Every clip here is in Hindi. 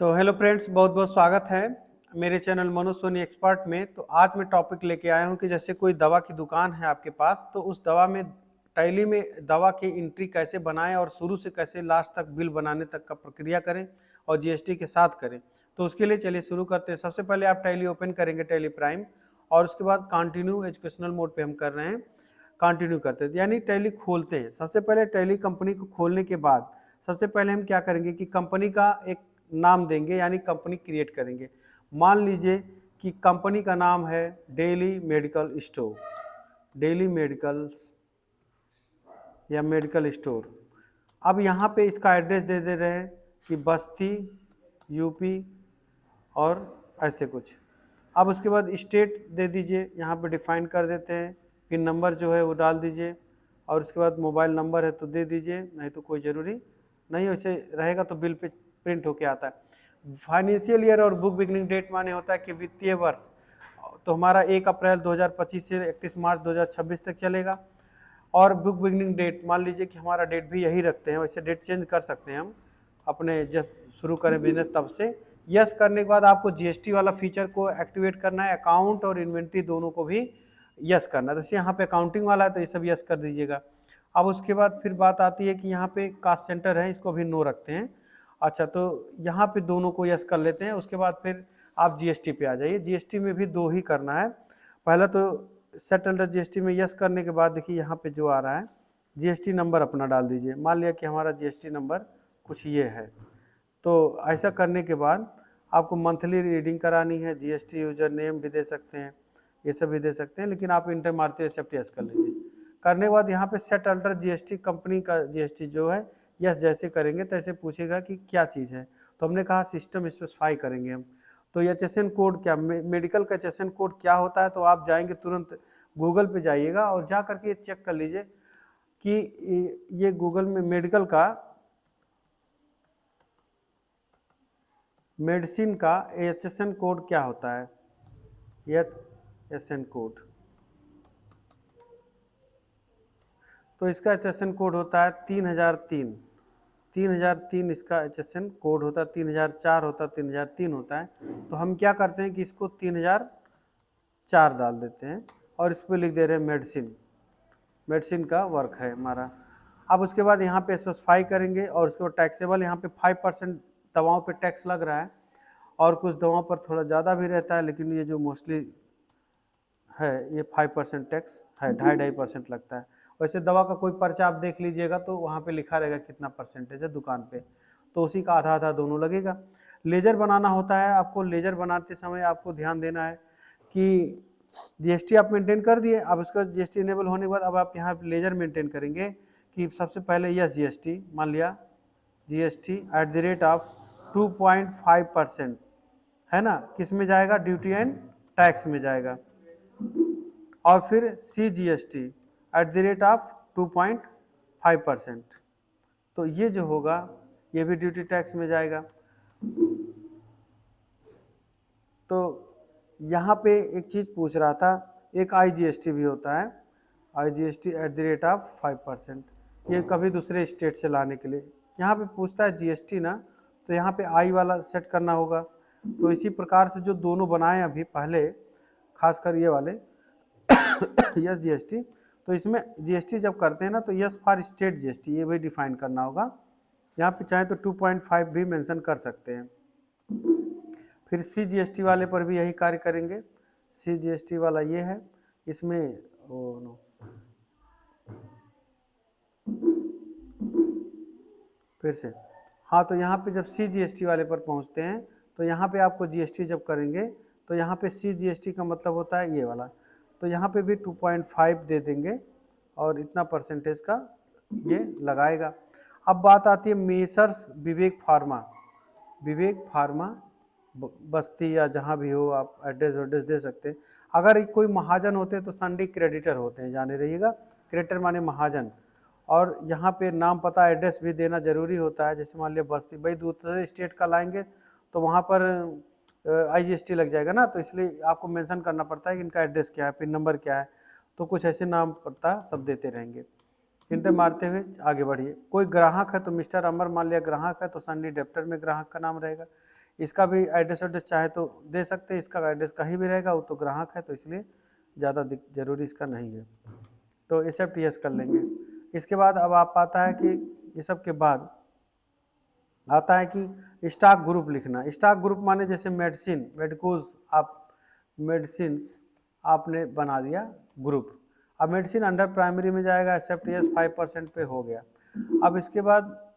तो हेलो फ्रेंड्स, बहुत बहुत स्वागत है मेरे चैनल मनोज सोनी एक्सपर्ट में। तो आज मैं टॉपिक लेके आया हूं कि जैसे कोई दवा की दुकान है आपके पास, तो उस दवा में टैली में दवा की एंट्री कैसे बनाएं और शुरू से कैसे लास्ट तक बिल बनाने तक का प्रक्रिया करें और जीएसटी के साथ करें। तो उसके लिए चलिए शुरू करते हैं। सबसे पहले आप टैली ओपन करेंगे, टैली प्राइम, और उसके बाद कंटिन्यू एजुकेशनल मोड पे हम कर रहे हैं, कंटिन्यू करते हैं यानी टैली खोलते हैं। सबसे पहले टैली कंपनी को खोलने के बाद सबसे पहले हम क्या करेंगे कि कंपनी का एक नाम देंगे यानी कंपनी क्रिएट करेंगे। मान लीजिए कि कंपनी का नाम है daily medical store, daily medical या मेडिकल स्टोर। अब यहाँ पे इसका एड्रेस दे दे रहे हैं कि बस्ती यूपी और ऐसे कुछ। अब उसके बाद स्टेट दे दीजिए, यहाँ पे डिफाइन कर देते हैं। पिन नंबर जो है वो डाल दीजिए और उसके बाद मोबाइल नंबर है तो दे दीजिए, नहीं तो कोई ज़रूरी नहीं, वैसे रहेगा तो बिल पे प्रिंट होके आता है। फाइनेंशियल ईयर और बुक बिगनिंग डेट माने होता है कि वित्तीय वर्ष, तो हमारा 1 अप्रैल 2025 से 31 मार्च 2026 तक चलेगा। और बुक बिगनिंग डेट मान लीजिए कि हमारा डेट भी यही रखते हैं, वैसे डेट चेंज कर सकते हैं हम अपने जब शुरू करें बिजनेस तब से। यस करने के बाद आपको जीएसटी वाला फीचर को एक्टिवेट करना है, अकाउंट और इन्वेंट्री दोनों को भी यस करना है। तो यहाँ पे अकाउंटिंग वाला है तो ये सब यस कर दीजिएगा। अब उसके बाद फिर बात आती है कि यहाँ पे कास्ट सेंटर है, इसको भी नो रखते हैं। अच्छा, तो यहाँ पे दोनों को यस कर लेते हैं। उसके बाद फिर आप जीएसटी पे आ जाइए। जीएसटी में भी दो ही करना है। पहला तो सेट अंडर जीएसटी में यस करने के बाद देखिए यहाँ पे जो आ रहा है जीएसटी नंबर अपना डाल दीजिए। मान लिया कि हमारा जीएसटी नंबर कुछ ये है, तो ऐसा करने के बाद आपको मंथली रीडिंग करानी है, जीएसटी यूजर नेम भी दे सकते हैं, ये सब भी दे सकते हैं, लेकिन आप इंटर मारते एक्सेप्ट यस कर लीजिए। करने के बाद यहाँ पे सेट अल्टर जीएसटी कंपनी का जीएसटी जो है यस जैसे करेंगे तैसे पूछेगा कि क्या चीज़ है, तो हमने कहा सिस्टम स्पेसिफाई करेंगे हम। तो एचएसएन कोड क्या, मेडिकल का एचएसएन कोड क्या होता है, तो आप जाएंगे तुरंत गूगल पे जाइएगा और जा करके ये चेक कर लीजिए कि ये गूगल में मेडिकल का मेडिसिन का एचएसएन कोड क्या होता है, एचएसएन कोड। तो इसका एचएसएन कोड होता है 3003, 3003 इसका एचएसएन कोड होता है, 3004 होता है, 3003 होता है। तो हम क्या करते हैं कि इसको 3004 डाल देते हैं और इस पर लिख दे रहे हैं मेडिसिन, मेडिसिन का वर्क है हमारा। अब उसके बाद यहाँ पे स्पेसिफाई करेंगे और उसके बाद टैक्सेबल, यहाँ पे 5% दवाओं पे टैक्स लग रहा है और कुछ दवाओं पर थोड़ा ज़्यादा भी रहता है, लेकिन ये जो मोस्टली है ये 5% टैक्स है, 2.5% लगता है। वैसे दवा का कोई पर्चा आप देख लीजिएगा तो वहाँ पे लिखा रहेगा कितना परसेंटेज है दुकान पे, तो उसी का आधा आधा दोनों लगेगा। लेजर बनाना होता है आपको। लेजर बनाते समय आपको ध्यान देना है कि जीएसटी आप मेंटेन कर दिए, अब उसका जीएसटी इनेबल होने के बाद अब आप यहाँ लेजर मेंटेन करेंगे कि सबसे पहले यस जीएसटी, मान लिया जीएसटी @ 2.5% है ना, किस में जाएगा, ड्यूटी एंड टैक्स में जाएगा। और फिर CGST @ 2.5%, तो ये जो होगा ये भी ड्यूटी टैक्स में जाएगा। तो यहाँ पे एक चीज़ पूछ रहा था, एक IGST भी होता है, IGST @ 5%, ये कभी दूसरे स्टेट से लाने के लिए। यहाँ पे पूछता है जीएसटी ना, तो यहाँ पे आई वाला सेट करना होगा। तो इसी प्रकार से जो दोनों बनाए अभी पहले, खासकर ये वाले यस जीएसटी, तो इसमें जीएसटी जब करते हैं ना तो यस फॉर स्टेट जीएसटी ये भी डिफाइन करना होगा। यहाँ पे चाहे तो 2.5 भी मेंशन कर सकते हैं। फिर CGST वाले पर भी यही कार्य करेंगे। CGST वाला ये है, इसमें फिर से हाँ, तो यहाँ पे जब CGST वाले पर पहुँचते हैं तो यहाँ पे आपको जीएसटी जब करेंगे तो यहाँ पे CGST का मतलब होता है ये वाला, तो यहाँ पे भी 2.5 दे देंगे और इतना परसेंटेज का ये लगाएगा। अब बात आती है मेसर्स विवेक फार्मा, विवेक फार्मा बस्ती या जहाँ भी हो आप एड्रेस दे सकते हैं। अगर कोई महाजन होते हैं तो संडे क्रेडिटर होते हैं, जाने रहिएगा। क्रेडिटर माने महाजन, और यहाँ पे नाम पता एड्रेस भी देना जरूरी होता है। जैसे मान लिया बस्ती, भाई दूसरे स्टेट का लाएंगे तो वहाँ पर IGST लग जाएगा ना, तो इसलिए आपको मेंशन करना पड़ता है कि इनका एड्रेस क्या है, पिन नंबर क्या है, तो कुछ ऐसे नाम पता सब देते रहेंगे। इंटर मारते हुए आगे बढ़िए। कोई ग्राहक है तो मिस्टर अमर मान लिया ग्राहक है, तो संडे डेप्टर में ग्राहक का नाम रहेगा। इसका भी एड्रेस एड्रेस चाहे तो दे सकते हैं, इसका एड्रेस कहीं भी रहेगा, वो तो ग्राहक है तो इसलिए ज़्यादा जरूरी इसका नहीं है। तो एक्सेप्ट यस कर लेंगे। इसके बाद अब आप आता है कि ये सब के बाद आता है कि स्टॉक ग्रुप लिखना। स्टॉक ग्रुप माने जैसे मेडिसिन, मेडिकोज, आप मेडिसिन्स आपने बना दिया ग्रुप। अब मेडिसिन अंडर प्राइमरी में जाएगा, एक्सेप्ट यस 5% पे हो गया। अब इसके बाद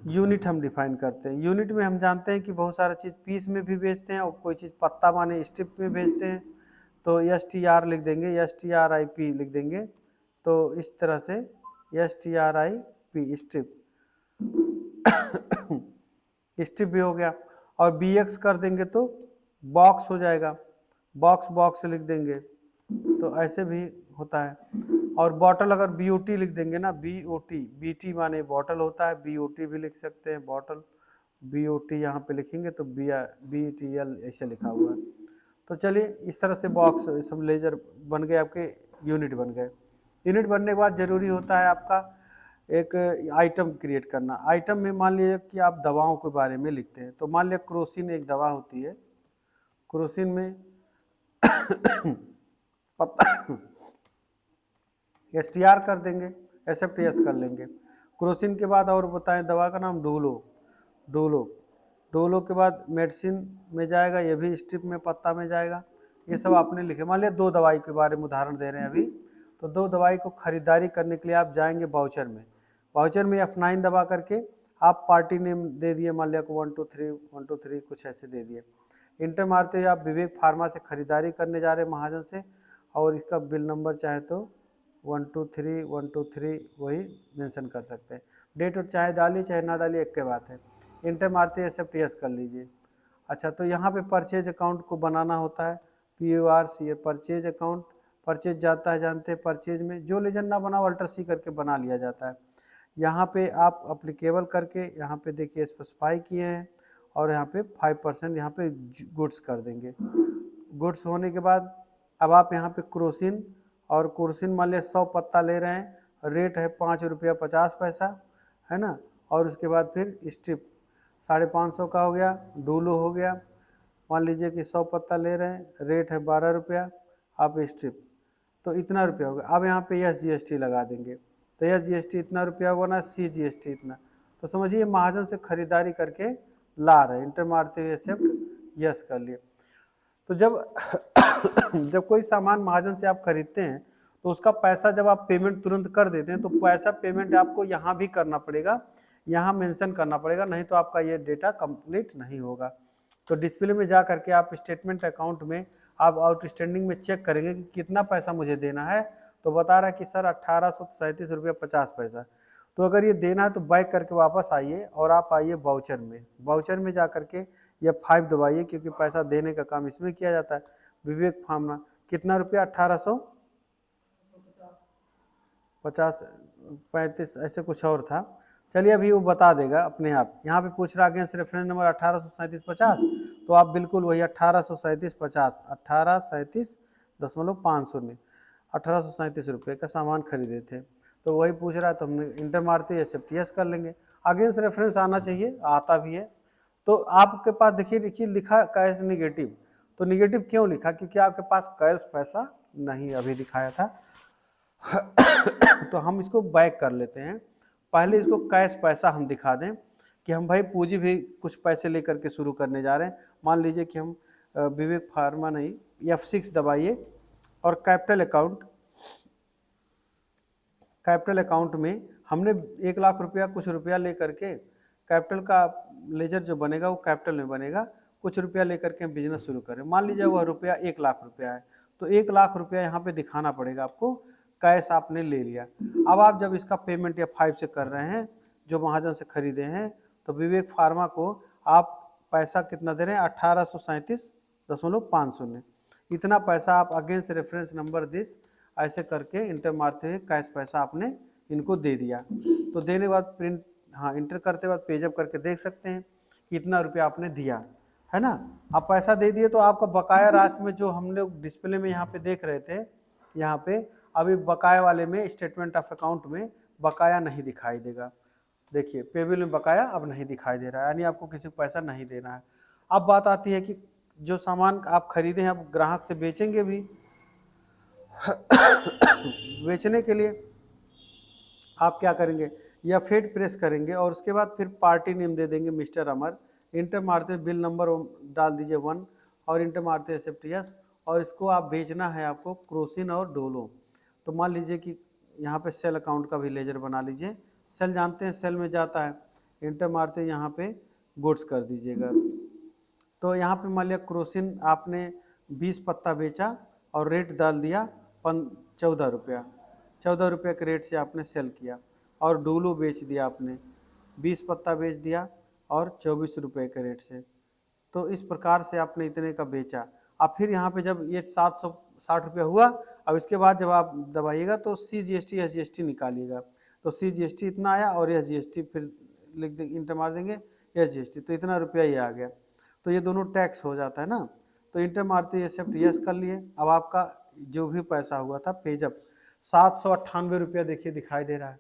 यूनिट हम डिफाइन करते हैं। यूनिट में हम जानते हैं कि बहुत सारा चीज़ पीस में भी बेचते हैं और कोई चीज़ पत्ता माने स्ट्रिप में बेचते हैं, तो STR लिख देंगे, STRIP लिख देंगे। तो इस तरह से STRIP स्ट्रिप स्ट्रिप भी हो गया। और BX कर देंगे तो बॉक्स हो जाएगा, बॉक्स बॉक्स लिख देंगे, तो ऐसे भी होता है। और बॉटल अगर BOT लिख देंगे ना, BOT, BT माने बॉटल होता है, BOT भी लिख सकते हैं, बॉटल BOT यहाँ पे लिखेंगे तो BTL ऐसे लिखा हुआ है। तो चलिए इस तरह से बॉक्स सब लेजर बन गए, आपके यूनिट बन गए। यूनिट बनने के बाद जरूरी होता है आपका एक आइटम क्रिएट करना। आइटम में मान लीजिए कि आप दवाओं के बारे में लिखते हैं, तो मान लिया क्रोसिन एक दवा होती है, क्रोसिन में STR कर देंगे, एक्सेप्ट यस कर लेंगे। क्रोसिन के बाद और बताएं दवा का नाम डोलो, डोलो, डोलो के बाद मेडिसिन में जाएगा, ये भी स्ट्रिप में पत्ता में जाएगा। ये सब आपने लिखे। मान लिया 2 दवाई के बारे में उदाहरण दे रहे हैं अभी, तो 2 दवाई को खरीदारी करने के लिए आप जाएंगे वाउचर में। वाउचर में F9 दबा करके आप पार्टी नेम दे दिए, मान लिया को 1 2 3 कुछ ऐसे दे दिए। इंटर मारते हुए आप विवेक फार्मा से खरीदारी करने जा रहे हैं महाजन से, और इसका बिल नंबर चाहे तो 123 वही मेंशन कर सकते हैं। डेट और चाहे डालिए चाहे ना डालिए, एक के बात है। इंटर मारते हैं, एक्सेप्ट यस कर लीजिए। अच्छा, तो यहाँ पे परचेज अकाउंट को बनाना होता है, PORC, परचेज अकाउंट। परचेज जाता है, जानते हैं परचेज में जो लेजर ना बनाओ अल्टर C करके बना लिया जाता है। यहाँ पे आप अप्लीकेबल करके यहाँ पे देखिए स्पेसिफाई किए हैं, और यहाँ पे 5% यहाँ पे गुड्स कर देंगे। गुड्स होने के बाद अब आप यहाँ पे क्रोसिन, और क्रोसिन मान लिया 100 पत्ता ले रहे हैं, रेट है 5 रुपया 50 पैसा, है ना। और उसके बाद फिर स्ट्रिप 550 का हो गया, डोलो हो गया, मान लीजिए कि 100 पत्ता ले रहे हैं, रेट है 12 रुपया, आप स्ट्रिप, तो इतना रुपया होगा। अब यहाँ पे SGST लगा देंगे, तो SGST इतना रुपया होगा ना, CGST इतना। तो समझिए महाजन से खरीदारी करके ला रहे, इंटर मारते हुए एक्सेप्ट यस कर लिए। तो जब कोई सामान महाजन से आप खरीदते हैं तो उसका पैसा जब आप पेमेंट तुरंत कर देते हैं, तो पैसा पेमेंट आपको यहाँ भी करना पड़ेगा, यहाँ मेंशन करना पड़ेगा, नहीं तो आपका ये डेटा कंप्लीट नहीं होगा। तो डिस्प्ले में जा करके आप स्टेटमेंट अकाउंट में आप आउटस्टैंडिंग में चेक करेंगे कि कितना पैसा मुझे देना है, तो बता रहा है कि सर 1837 रुपया 50 पैसा। तो अगर ये देना है तो बैक करके वापस आइए और आप आइए वाउचर में। वाउचर में जा करके या 5 दबाइए, क्योंकि पैसा देने का काम इसमें किया जाता है। विवेक फार्मा कितना रुपया, 1850 35 ऐसे कुछ और था, चलिए अभी वो बता देगा अपने आप। यहाँ पे पूछ रहा अगेंस्ट रेफरेंस नंबर 1837.50, तो आप बिल्कुल वही 1837.50, 1837.50 1837 रुपये का सामान खरीदे थे, तो वही पूछ रहा है, तो हमने इंटर मारते ही एक्सेप्ट यस कर लेंगे। अगेंस्ट रेफरेंस आना चाहिए, आता भी है। तो आपके पास देखिए लिखा कैश निगेटिव, तो निगेटिव क्यों लिखा, क्योंकि आपके पास कैश पैसा नहीं अभी दिखाया था। तो हम इसको बैक कर लेते हैं, पहले इसको कैश पैसा हम दिखा दें कि हम भाई पूंजी भी कुछ पैसे लेकर के शुरू करने जा रहे हैं। मान लीजिए कि हम विवेक फार्मा नहीं, F6 दबाइए, और कैपिटल अकाउंट में हमने 1 लाख रुपया कुछ रुपया लेकर के, कैपिटल का लेजर जो बनेगा वो कैपिटल में बनेगा, कुछ रुपया लेकर के हम बिजनेस शुरू करें। मान लीजिए वह रुपया 1 लाख रुपया है, तो 1 लाख रुपया यहाँ पे दिखाना पड़ेगा आपको, कैश आपने ले लिया। अब आप जब इसका पेमेंट F5 से कर रहे हैं, जो महाजन से खरीदे हैं, तो विवेक फार्मा को आप पैसा कितना दे रहे हैं, 1837.50, इतना पैसा आप अगेंस्ट रेफरेंस नंबर दिस ऐसे करके इंटर मारते हुए कैश पैसा आपने इनको दे दिया। तो देने के बाद प्रिंट, हाँ इंटर करते बाद पेजअप करके देख सकते हैं कि इतना रुपया आपने दिया है ना। आप पैसा दे दिए तो आपका बकाया राशि में जो हम लोग डिस्प्ले में यहाँ पे देख रहे थे, यहाँ पे अभी बकाया वाले में स्टेटमेंट ऑफ अकाउंट में बकाया नहीं दिखाई देगा। देखिए पेबल में बकाया अब नहीं दिखाई दे रहा है, यानी आपको किसी को पैसा नहीं देना है। अब बात आती है कि जो सामान आप खरीदे हैं आप ग्राहक से बेचेंगे भी। बेचने के लिए आप क्या करेंगे, या फेड प्रेस करेंगे और उसके बाद फिर पार्टी नेम दे देंगे मिस्टर अमर, इंटर मारते बिल नंबर डाल दीजिए 1 और इंटर मारते एक्सेप्ट यस, और इसको आप भेजना है आपको क्रोसिन और डोलो। तो मान लीजिए कि यहाँ पे सेल अकाउंट का भी लेजर बना लीजिए, सेल जानते हैं सेल में जाता है, इंटर मारते यहाँ पे गुड्स कर दीजिएगा। तो यहाँ पे मान लिया क्रोसिन आपने 20 पत्ता बेचा और रेट डाल दिया 14 रुपया, 14 रुपये के रेट से आपने सेल किया, और डोलो बेच दिया आपने 20 पत्ता बेच दिया और 24 रुपये के रेट से। तो इस प्रकार से आपने इतने का बेचा। अब फिर यहाँ पे जब ये 760 रुपया हुआ, अब इसके बाद जब आप दबाइएगा तो CGST SGST निकालिएगा, तो CGST इतना आया और SGST फिर लिख देंगे, इंटर मार देंगे SGST, तो इतना रुपया ये आ गया। तो ये दोनों टैक्स हो जाता है ना, तो इंटर मारते एक्सेप्ट यस कर लिए। अब आपका जो भी पैसा हुआ था पेजअप 798 रुपया देखिए दिखाई दे रहा है।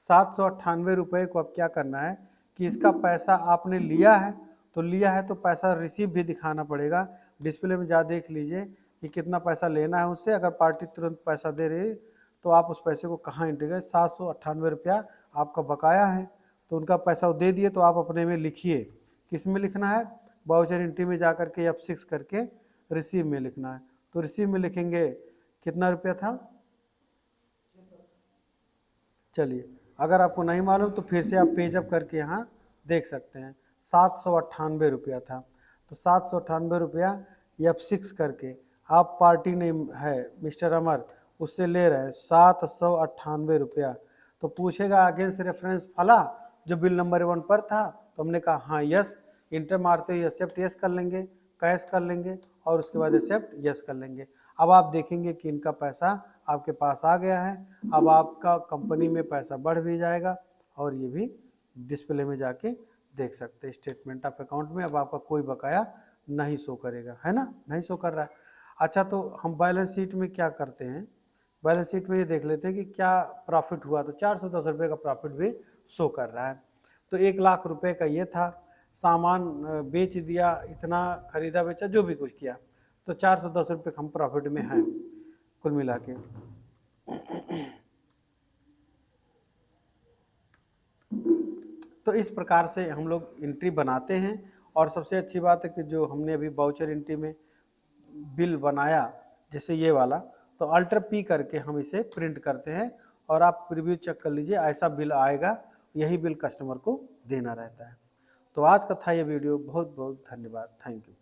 798 रुपये को अब क्या करना है कि इसका पैसा आपने लिया है, तो लिया है तो पैसा रिसीव भी दिखाना पड़ेगा। डिस्प्ले में जा देख लीजिए कि कितना पैसा लेना है उससे। अगर पार्टी तुरंत पैसा दे रही तो आप उस पैसे को कहाँ एंट्री करें। 798 रुपया आपका बकाया है, तो उनका पैसा वो दे दिए, तो आप अपने में लिखिए। किस में लिखना है, वाउचर एंट्री में जा करके F6 करके रिसीव में लिखना है। तो रिसीव में लिखेंगे कितना रुपया था, चलिए अगर आपको नहीं मालूम तो फिर से आप पेजअप करके यहाँ देख सकते हैं, 798 रुपया था। तो 798 रुपया F6 करके आप पार्टी नेम है मिस्टर अमर, उससे ले रहे हैं 798 रुपया। तो पूछेगा अगेंस्ट रेफरेंस फला जो बिल नंबर 1 पर था, तो हमने कहा हाँ यस, इंटर मारते ही एक्सेप्ट यस कर लेंगे, कैश कर लेंगे और उसके बाद एक्सेप्ट यस कर लेंगे। अब आप देखेंगे कि इनका पैसा आपके पास आ गया है। अब आपका कंपनी में पैसा बढ़ भी जाएगा, और ये भी डिस्प्ले में जाके देख सकते हैं स्टेटमेंट ऑफ अकाउंट में। अब आपका कोई बकाया नहीं शो करेगा, है ना, नहीं शो कर रहा है। अच्छा, तो हम बैलेंस शीट में क्या करते हैं, बैलेंस शीट में ये देख लेते हैं कि क्या प्रॉफिट हुआ। तो 410 रुपये का प्रॉफिट भी शो कर रहा है। तो 1 लाख रुपए का ये था, सामान बेच दिया, इतना खरीदा बेचा जो भी कुछ किया, तो 410 रुपये हम प्रॉफिट में हैं कुल मिला के। तो इस प्रकार से हम लोग एंट्री बनाते हैं। और सबसे अच्छी बात है कि जो हमने अभी वाउचर एंट्री में बिल बनाया जैसे ये वाला, तो अल्टर P करके हम इसे प्रिंट करते हैं, और आप प्रीव्यू चेक कर लीजिए, ऐसा बिल आएगा, यही बिल कस्टमर को देना रहता है। तो आज का था ये वीडियो, बहुत बहुत धन्यवाद, थैंक यू।